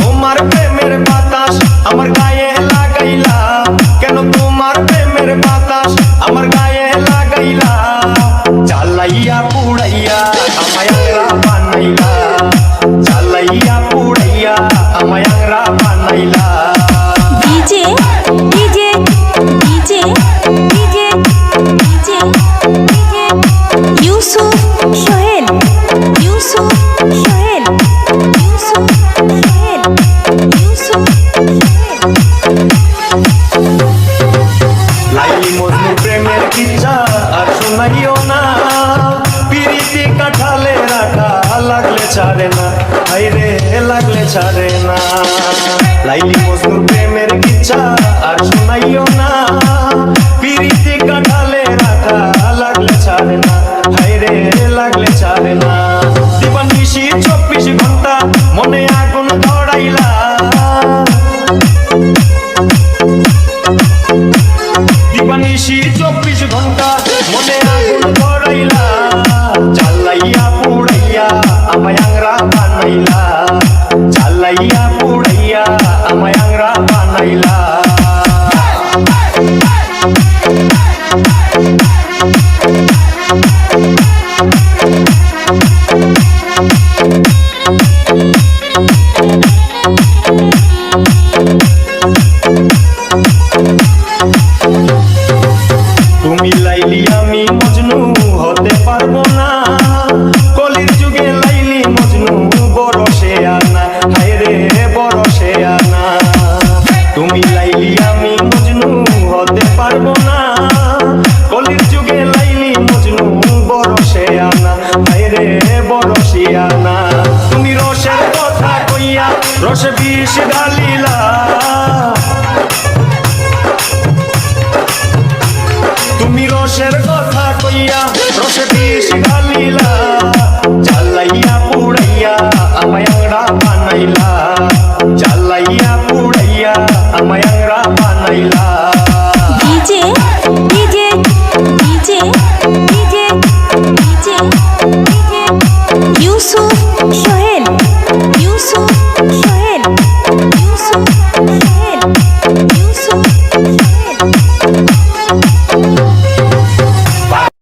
তোমার প্রেমের বাতাস আমার গায়ে লাগাইলা, কেন তোমার প্রেমের বাতাস আমার গায়ে লাগাইলা, জ্বালাইয়া পুড়াইয়া আমায় আংরা বানাইলা, জ্বালাইয়া পুড়াইয়া আমায় আংরা বানাইলা। DJ DJ DJ DJ DJ DJ Yusuf Sohel, Yusuf Sohel, Yusuf Sohel, Yusuf Sohel. Laili Majnu প্রেমের কিচ্ছা আর শোনাইও না, পিরিতি কাঠালে রাখা লাগলে ছাড়ে না, হাইরে লাগলে ছাড়ে না। লাইলি মজনু প্রেমের কিচ্ছা আর শোনাইও না, পিরিতি কাঠালে রাখা লাগলে ছাড়ে না, হাইরে লাগলে ছাড়ে না। দিবানিশি 24 ঘন্টা মনে আগুন ধরাইলা, দিবানিশি 24 ঘন্টা মনে আগুন ধরাইলা, জ্বালাইয়া পুড়াইয়া আমায় আংরা বানাইলা, জ্বালাইয়া পুড়াইয়া আমায় আংরা বানাইলা। তুমি লাইলি আমি মজনু হতে পারবো না, কলির যুগে লাইলি মজনু বড় সে আনা, হায়রে বড় সে আনা। তুমি লাইলি আমি মজনু হতে পারবো না, কলির যুগে লাইলি মজনু বড় সে আনা, হায়রে বড় সে আনা। তুমি রসের কথা কইয়া রসে বিষ ঢালিলা, তুমি রসের কথা কইয়া রসে বিষ ঢালিলা, জ্বালাইয়া পুড়াইয়া আমায় আংরা বানাইলা, জ্বালাইয়া পুড়াইয়া আমায় আংরা বানাইলা। DJ DJ DJ DJ DJ DJ Yusuf